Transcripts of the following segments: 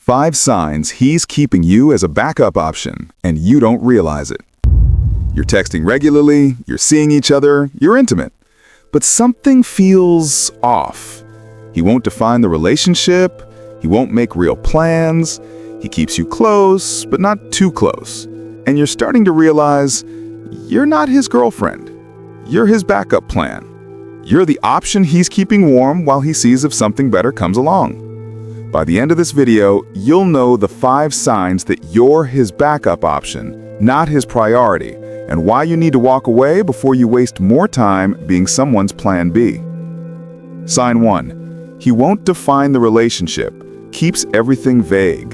5 signs he's keeping you as a backup option, and you don't realize it. You're texting regularly, you're seeing each other, you're intimate. But something feels off. He won't define the relationship, he won't make real plans, he keeps you close, but not too close. And you're starting to realize you're not his girlfriend. You're his backup plan. You're the option he's keeping warm while he sees if something better comes along. By the end of this video, you'll know the 5 signs that you're his backup option, not his priority, and why you need to walk away before you waste more time being someone's plan B. Sign 1. He won't define the relationship, keeps everything vague.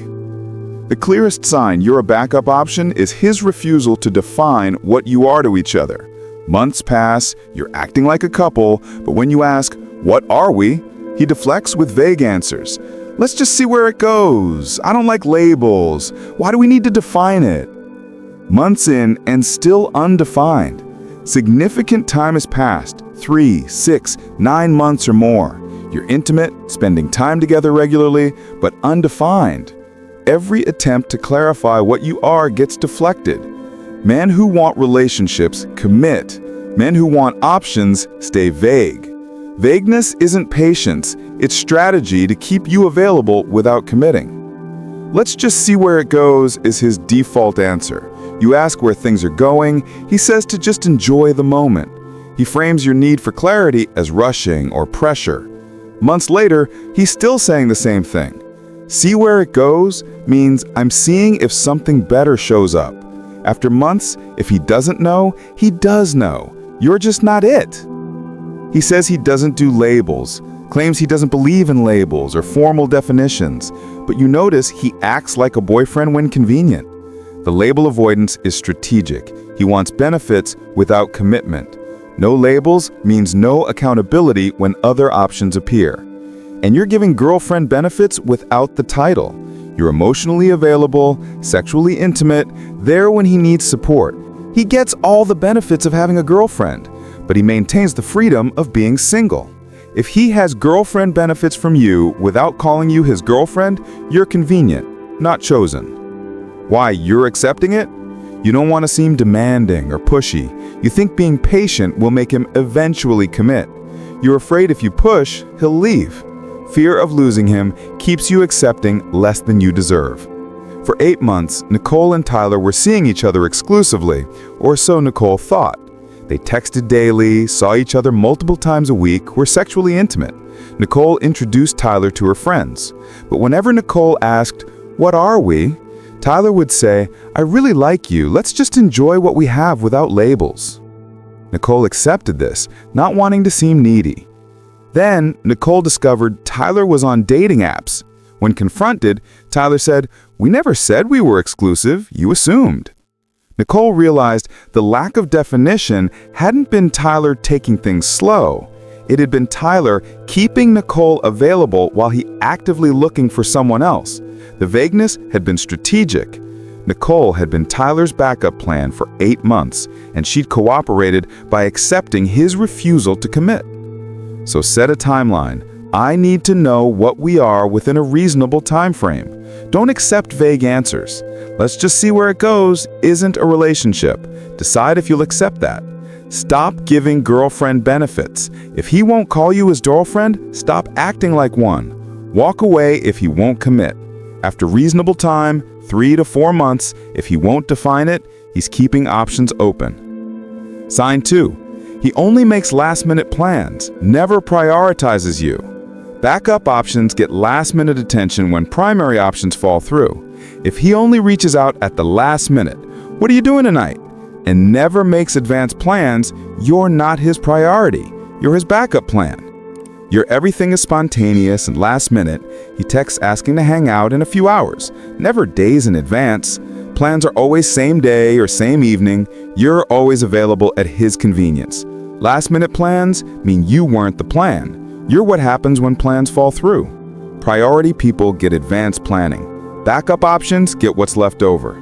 The clearest sign you're a backup option is his refusal to define what you are to each other. Months pass, you're acting like a couple, but when you ask, "What are we?" he deflects with vague answers. "Let's just see where it goes. I don't like labels. Why do we need to define it?" Months in and still undefined. Significant time has passed, 3, 6, 9 months or more. You're intimate, spending time together regularly, but undefined. Every attempt to clarify what you are gets deflected. Men who want relationships commit. Men who want options stay vague. Vagueness isn't patience, it's strategy to keep you available without committing. "Let's just see where it goes" is his default answer. You ask where things are going, he says to just enjoy the moment. He frames your need for clarity as rushing or pressure. Months later, he's still saying the same thing. "See where it goes" means I'm seeing if something better shows up. After months, if he doesn't know, he does know. You're just not it. He says he doesn't do labels, claims he doesn't believe in labels or formal definitions, but you notice he acts like a boyfriend when convenient. The label avoidance is strategic. He wants benefits without commitment. No labels means no accountability when other options appear. And you're giving girlfriend benefits without the title. You're emotionally available, sexually intimate, there when he needs support. He gets all the benefits of having a girlfriend, but he maintains the freedom of being single. If he has girlfriend benefits from you without calling you his girlfriend, you're convenient, not chosen. Why you're accepting it? You don't want to seem demanding or pushy. You think being patient will make him eventually commit. You're afraid if you push, he'll leave. Fear of losing him keeps you accepting less than you deserve. For 8 months, Nicole and Tyler were seeing each other exclusively, or so Nicole thought. They texted daily, saw each other multiple times a week, were sexually intimate. Nicole introduced Tyler to her friends. But whenever Nicole asked, "What are we?" Tyler would say, "I really like you. Let's just enjoy what we have without labels." Nicole accepted this, not wanting to seem needy. Then, Nicole discovered Tyler was on dating apps. When confronted, Tyler said, "We never said we were exclusive. You assumed." Nicole realized the lack of definition hadn't been Tyler taking things slow. It had been Tyler keeping Nicole available while he actively looking for someone else. The vagueness had been strategic. Nicole had been Tyler's backup plan for 8 months, and she'd cooperated by accepting his refusal to commit. So set a timeline. I need to know what we are within a reasonable time frame. Don't accept vague answers. "Let's just see where it goes" isn't a relationship. Decide if you'll accept that. Stop giving girlfriend benefits. If he won't call you his girlfriend, stop acting like one. Walk away if he won't commit. After reasonable time, 3 to 4 months, if he won't define it, he's keeping options open. Sign 2. He only makes last-minute plans, never prioritizes you. Backup options get last-minute attention when primary options fall through. If he only reaches out at the last minute, "What are you doing tonight?" and never makes advanced plans, you're not his priority. You're his backup plan. Your everything is spontaneous and last minute. He texts asking to hang out in a few hours, never days in advance. Plans are always same day or same evening. You're always available at his convenience. Last-minute plans mean you weren't the plan. You're what happens when plans fall through. Priority people get advanced planning. Backup options get what's left over.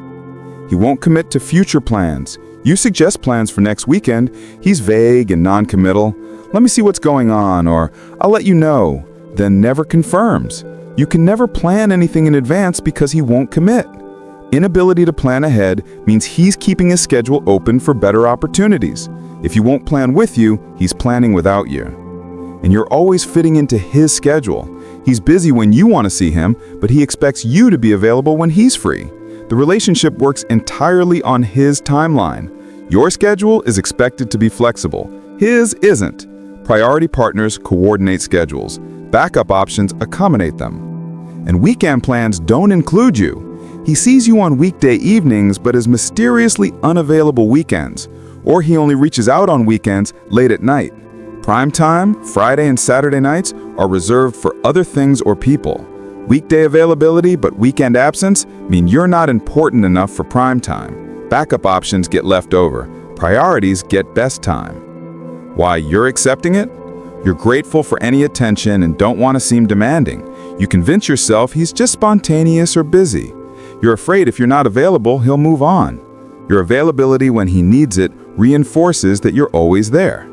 He won't commit to future plans. You suggest plans for next weekend. He's vague and non-committal. "Let me see what's going on," or "I'll let you know," then never confirms. You can never plan anything in advance because he won't commit. Inability to plan ahead means he's keeping his schedule open for better opportunities. If he won't plan with you, he's planning without you. And you're always fitting into his schedule. He's busy when you want to see him, but he expects you to be available when he's free. The relationship works entirely on his timeline. Your schedule is expected to be flexible. His isn't. Priority partners coordinate schedules. Backup options accommodate them. And weekend plans don't include you. He sees you on weekday evenings but is mysteriously unavailable weekends. Or he only reaches out on weekends late at night. Prime time, Friday and Saturday nights are reserved for other things or people. Weekday availability but weekend absence mean you're not important enough for prime time. Backup options get left over. Priorities get best time. Why you're accepting it? You're grateful for any attention and don't want to seem demanding. You convince yourself he's just spontaneous or busy. You're afraid if you're not available, he'll move on. Your availability when he needs it reinforces that you're always there.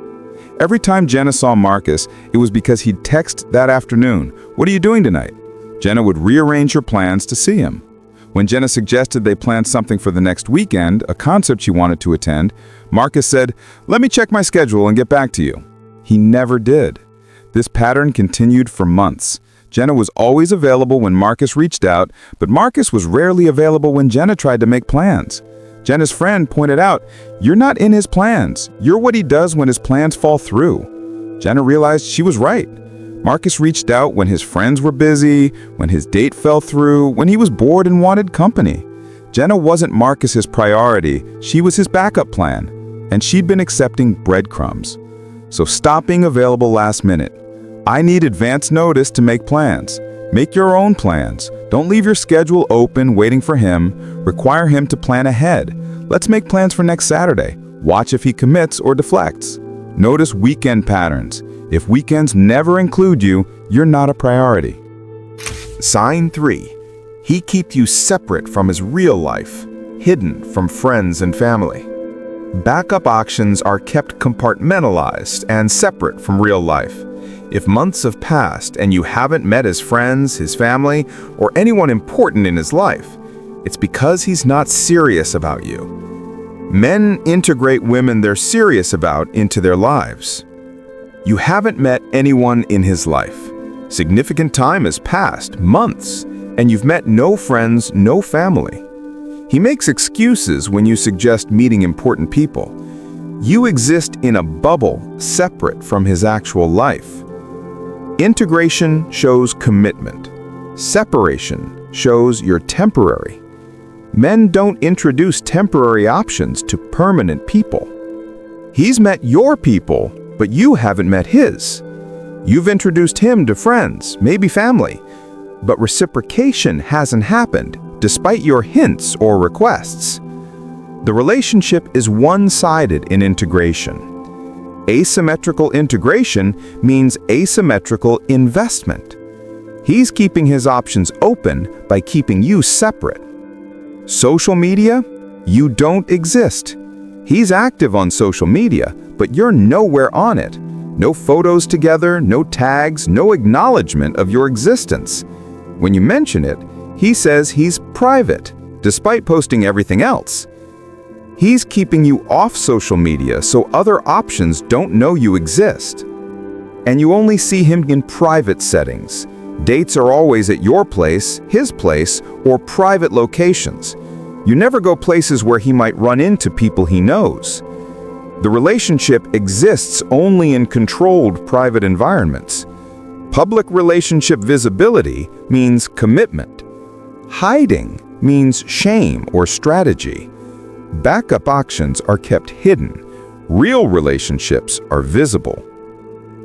Every time Jenna saw Marcus, it was because he'd text that afternoon, "What are you doing tonight?" Jenna would rearrange her plans to see him. When Jenna suggested they plan something for the next weekend, a concert she wanted to attend, Marcus said, "Let me check my schedule and get back to you." He never did. This pattern continued for months. Jenna was always available when Marcus reached out, but Marcus was rarely available when Jenna tried to make plans. Jenna's friend pointed out, "You're not in his plans. You're what he does when his plans fall through." Jenna realized she was right. Marcus reached out when his friends were busy, when his date fell through, when he was bored and wanted company. Jenna wasn't Marcus's priority, she was his backup plan, and she'd been accepting breadcrumbs. So stop being available last minute. I need advance notice to make plans. Make your own plans. Don't leave your schedule open waiting for him. Require him to plan ahead. Let's make plans for next Saturday. Watch if he commits or deflects. Notice weekend patterns. If weekends never include you, you're not a priority. Sign 3. He keeps you separate from his real life, hidden from friends and family. Backup options are kept compartmentalized and separate from real life. If months have passed and you haven't met his friends, his family, or anyone important in his life, it's because he's not serious about you. Men integrate women they're serious about into their lives. You haven't met anyone in his life. Significant time has passed, months, and you've met no friends, no family. He makes excuses when you suggest meeting important people. You exist in a bubble separate from his actual life. Integration shows commitment. Separation shows you're temporary. Men don't introduce temporary options to permanent people. He's met your people, but you haven't met his. You've introduced him to friends, maybe family, but reciprocation hasn't happened, despite your hints or requests. The relationship is one-sided in integration. Asymmetrical integration means asymmetrical investment. He's keeping his options open by keeping you separate. Social media? You don't exist. He's active on social media, but you're nowhere on it. No photos together, no tags, no acknowledgement of your existence. When you mention it, he says he's private, despite posting everything else. He's keeping you off social media so other options don't know you exist. And you only see him in private settings. Dates are always at your place, his place, or private locations. You never go places where he might run into people he knows. The relationship exists only in controlled private environments. Public relationship visibility means commitment. Hiding means shame or strategy. Backup options are kept hidden. Real relationships are visible.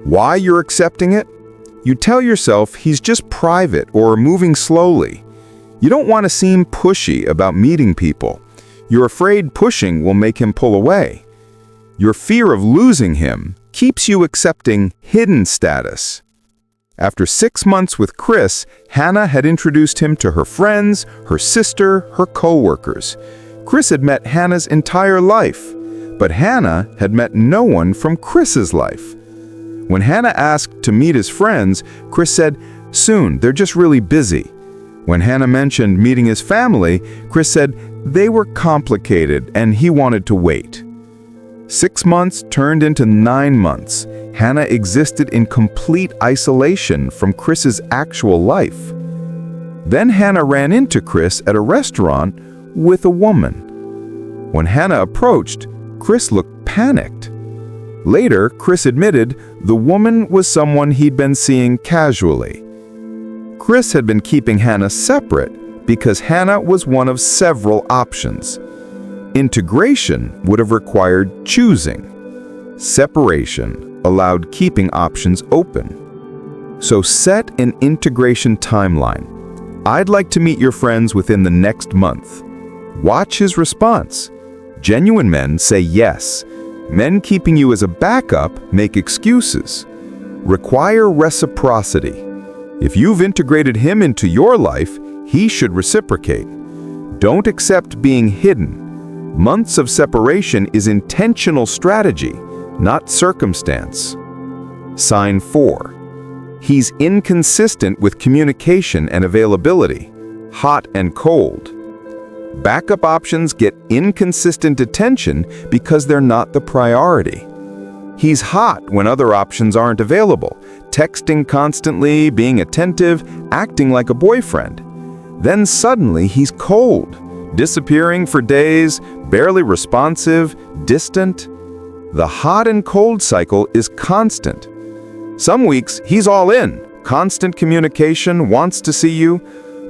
Why you're accepting it? You tell yourself he's just private or moving slowly. You don't want to seem pushy about meeting people. You're afraid pushing will make him pull away. Your fear of losing him keeps you accepting hidden status. After 6 months with Chris, Hannah had introduced him to her friends, her sister, her co-workers. Chris had met Hannah's entire life, but Hannah had met no one from Chris's life. When Hannah asked to meet his friends, Chris said, Soon, they're just really busy. When Hannah mentioned meeting his family, Chris said they were complicated and he wanted to wait. 6 months turned into 9 months. Hannah existed in complete isolation from Chris's actual life. Then Hannah ran into Chris at a restaurant with a woman. When Hannah approached, Chris looked panicked. Later, Chris admitted the woman was someone he'd been seeing casually. Chris had been keeping Hannah separate because Hannah was one of several options. Integration would have required choosing. Separation allowed keeping options open. So set an integration timeline. I'd like to meet your friends within the next month. Watch his response. Genuine men say yes. Men keeping you as a backup make excuses. Require reciprocity. If you've integrated him into your life, he should reciprocate. Don't accept being hidden. Months of separation is intentional strategy, not circumstance. Sign 4. He's inconsistent with communication and availability, hot and cold. Backup options get inconsistent attention because they're not the priority. He's hot when other options aren't available, texting constantly, being attentive, acting like a boyfriend. Then suddenly he's cold, disappearing for days, barely responsive, distant. The hot and cold cycle is constant. Some weeks he's all in, constant communication, wants to see you.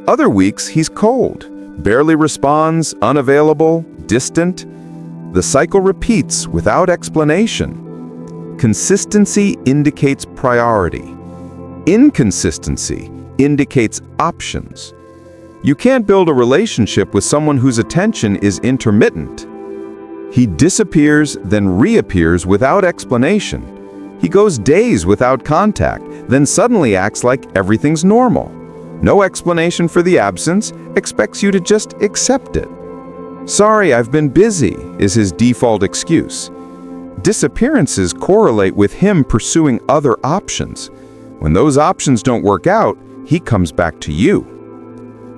Other weeks he's cold, barely responds, unavailable, distant. The cycle repeats without explanation. Consistency indicates priority. Inconsistency indicates options. You can't build a relationship with someone whose attention is intermittent. He disappears, then reappears without explanation. He goes days without contact, then suddenly acts like everything's normal. No explanation for the absence, expects you to just accept it. "Sorry, I've been busy," is his default excuse. Disappearances correlate with him pursuing other options. When those options don't work out, he comes back to you.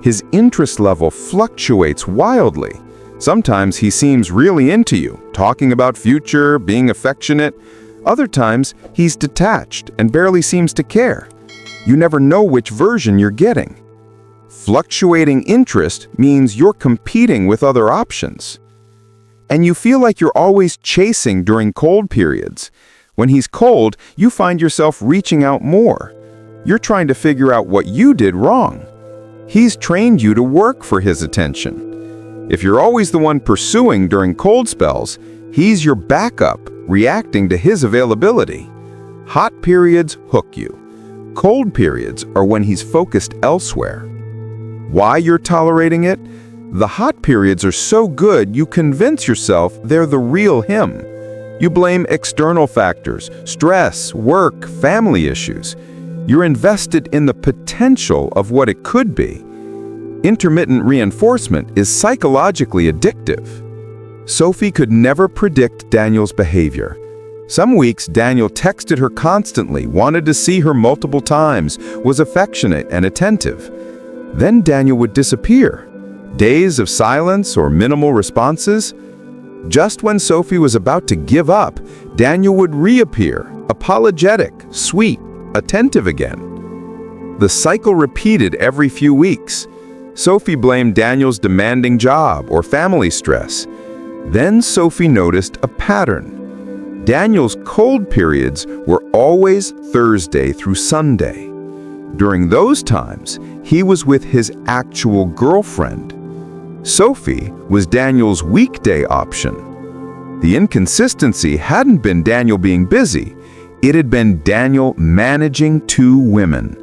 His interest level fluctuates wildly. Sometimes he seems really into you, talking about future, being affectionate. Other times, he's detached and barely seems to care. You never know which version you're getting. Fluctuating interest means you're competing with other options. And you feel like you're always chasing during cold periods. When he's cold, you find yourself reaching out more. You're trying to figure out what you did wrong. He's trained you to work for his attention. If you're always the one pursuing during cold spells, he's your backup, reacting to his availability. Hot periods hook you. Cold periods are when he's focused elsewhere. Why you're tolerating it? The hot periods are so good you convince yourself they're the real him. You blame external factors, stress, work, family issues. You're invested in the potential of what it could be. Intermittent reinforcement is psychologically addictive. Sophie could never predict Daniel's behavior. Some weeks, Daniel texted her constantly, wanted to see her multiple times, was affectionate and attentive. Then Daniel would disappear. Days of silence or minimal responses. Just when Sophie was about to give up, Daniel would reappear, apologetic, sweet, attentive again. The cycle repeated every few weeks. Sophie blamed Daniel's demanding job or family stress. Then Sophie noticed a pattern. Daniel's cold periods were always Thursday through Sunday. During those times, he was with his actual girlfriend. Sophie was Daniel's weekday option. The inconsistency hadn't been Daniel being busy. It had been Daniel managing 2 women.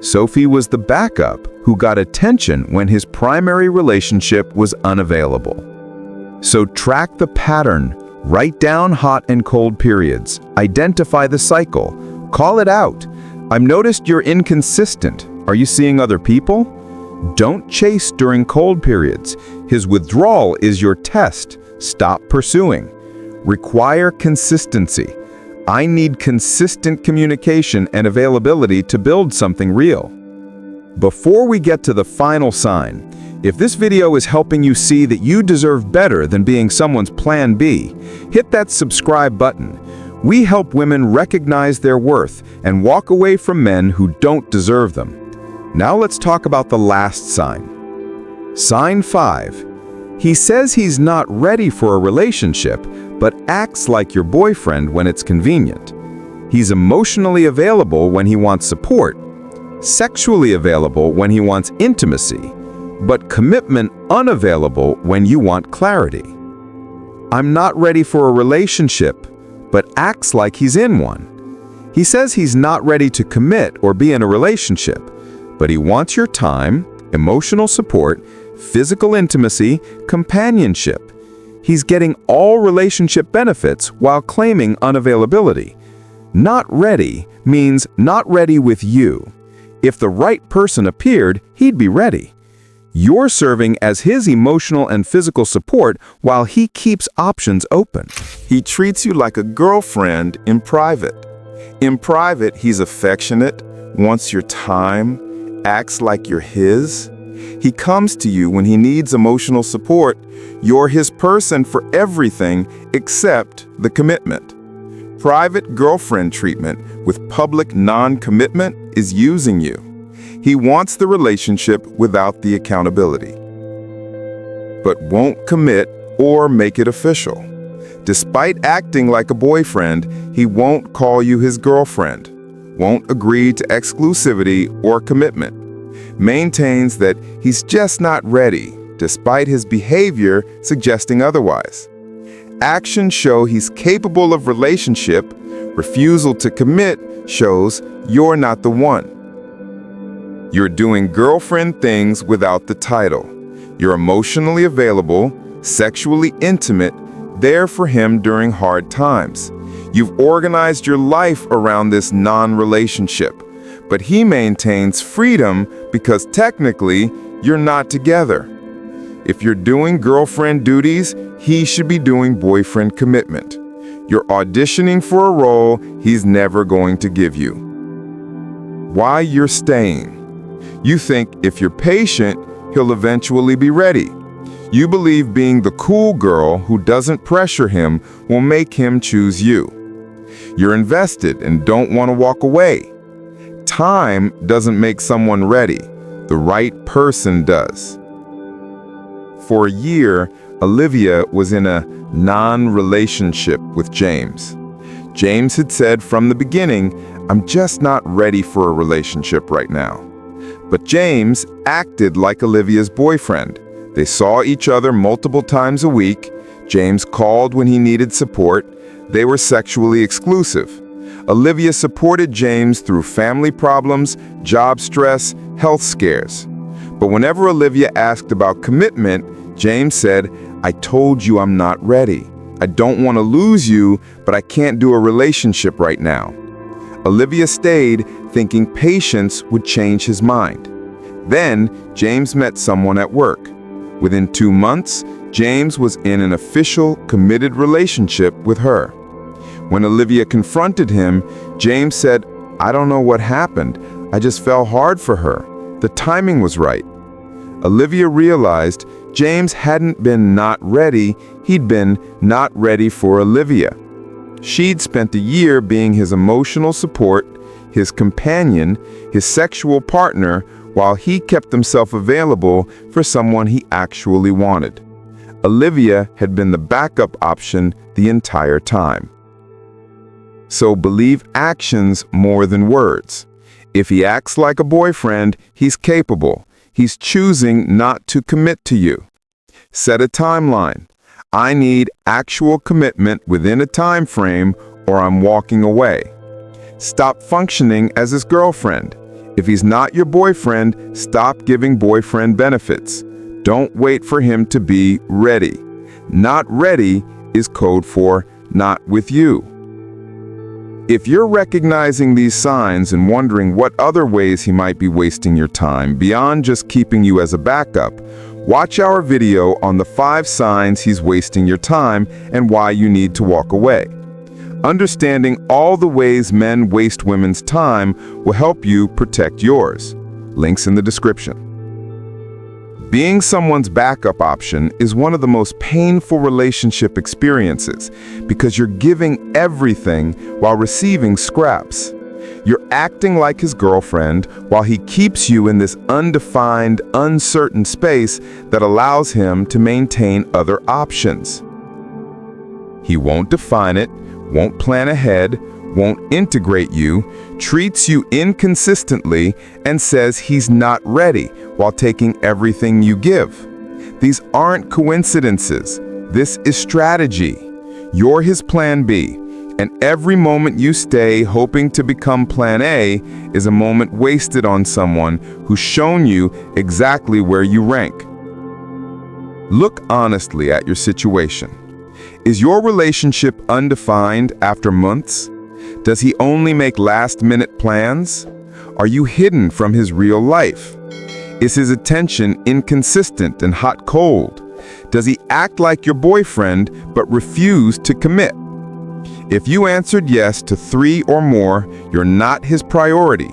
Sophie was the backup who got attention when his primary relationship was unavailable. So track the pattern. Write down hot and cold periods. Identify the cycle. Call it out. I've noticed you're inconsistent. Are you seeing other people? Don't chase during cold periods. His withdrawal is your test. Stop pursuing. Require consistency. I need consistent communication and availability to build something real. Before we get to the final sign, if this video is helping you see that you deserve better than being someone's plan B, hit that subscribe button. We help women recognize their worth and walk away from men who don't deserve them. Now let's talk about the last sign. Sign 5. He says he's not ready for a relationship, but acts like your boyfriend when it's convenient. He's emotionally available when he wants support, sexually available when he wants intimacy, but commitment unavailable when you want clarity. I'm not ready for a relationship, but acts like he's in one. He says he's not ready to commit or be in a relationship, but he wants your time, emotional support, physical intimacy, companionship. He's getting all relationship benefits while claiming unavailability. Not ready means not ready with you. If the right person appeared, he'd be ready. You're serving as his emotional and physical support while he keeps options open. He treats you like a girlfriend in private. In private, he's affectionate, wants your time, acts like you're his. He comes to you when he needs emotional support. You're his person for everything except the commitment. Private girlfriend treatment with public non-commitment is using you. He wants the relationship without the accountability, but won't commit or make it official. Despite acting like a boyfriend, he won't call you his girlfriend, won't agree to exclusivity or commitment, maintains that he's just not ready, despite his behavior suggesting otherwise. Actions show he's capable of relationship. Refusal to commit shows you're not the one. You're doing girlfriend things without the title. You're emotionally available, sexually intimate, there for him during hard times. You've organized your life around this non-relationship, but he maintains freedom because technically you're not together. If you're doing girlfriend duties, he should be doing boyfriend commitment. You're auditioning for a role he's never going to give you. Why you're staying? You think if you're patient, he'll eventually be ready. You believe being the cool girl who doesn't pressure him will make him choose you. You're invested and don't want to walk away. Time doesn't make someone ready. The right person does. For a year, Olivia was in a non-relationship with James. James had said from the beginning, "I'm just not ready for a relationship right now." But James acted like Olivia's boyfriend. They saw each other multiple times a week. James called when he needed support. They were sexually exclusive. Olivia supported James through family problems, job stress, health scares. But whenever Olivia asked about commitment, James said, "I told you I'm not ready. I don't want to lose you, but I can't do a relationship right now." Olivia stayed, thinking patience would change his mind. Then, James met someone at work. Within 2 months, James was in an official, committed relationship with her. When Olivia confronted him, James said, "I don't know what happened. I just fell hard for her. The timing was right." Olivia realized James hadn't been not ready, he'd been not ready for Olivia. She'd spent a year being his emotional support, his companion, his sexual partner, while he kept himself available for someone he actually wanted. Olivia had been the backup option the entire time. So believe actions more than words. If he acts like a boyfriend, he's capable. He's choosing not to commit to you. Set a timeline. I need actual commitment within a time frame or I'm walking away. Stop functioning as his girlfriend. If he's not your boyfriend, stop giving boyfriend benefits. Don't wait for him to be ready. Not ready is code for not with you. If you're recognizing these signs and wondering what other ways he might be wasting your time beyond just keeping you as a backup, watch our video on the 5 signs he's wasting your time and why you need to walk away. Understanding all the ways men waste women's time will help you protect yours. Links in the description. Being someone's backup option is one of the most painful relationship experiences because you're giving everything while receiving scraps. You're acting like his girlfriend while he keeps you in this undefined, uncertain space that allows him to maintain other options. He won't define it, won't plan ahead, won't integrate you, treats you inconsistently, and says he's not ready while taking everything you give. These aren't coincidences. This is strategy. You're his plan B, and every moment you stay hoping to become plan A is a moment wasted on someone who's shown you exactly where you rank. Look honestly at your situation. Is your relationship undefined after months? Does he only make last-minute plans? Are you hidden from his real life? Is his attention inconsistent and hot-cold? Does he act like your boyfriend but refuse to commit? If you answered yes to 3 or more, you're not his priority.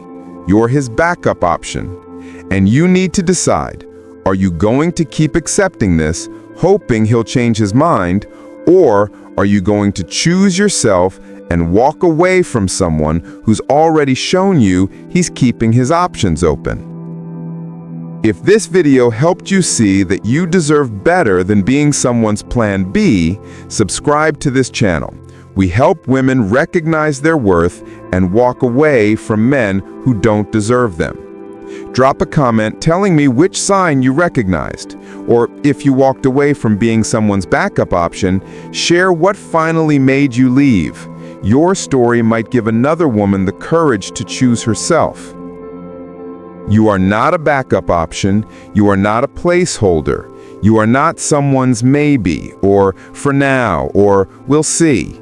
You're his backup option. And you need to decide, are you going to keep accepting this, hoping he'll change his mind, or are you going to choose yourself and walk away from someone who's already shown you he's keeping his options open? If this video helped you see that you deserve better than being someone's plan B, subscribe to this channel. We help women recognize their worth and walk away from men who don't deserve them. Drop a comment telling me which sign you recognized, or if you walked away from being someone's backup option, share what finally made you leave. Your story might give another woman the courage to choose herself. You are not a backup option. You are not a placeholder. You are not someone's maybe, or for now, or we'll see.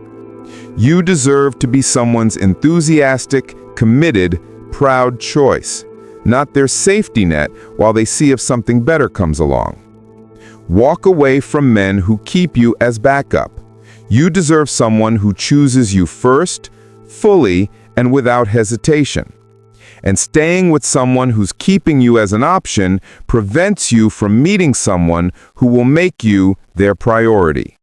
You deserve to be someone's enthusiastic, committed, proud choice, not their safety net while they see if something better comes along. Walk away from men who keep you as backup. You deserve someone who chooses you first, fully, and without hesitation. And staying with someone who's keeping you as an option prevents you from meeting someone who will make you their priority.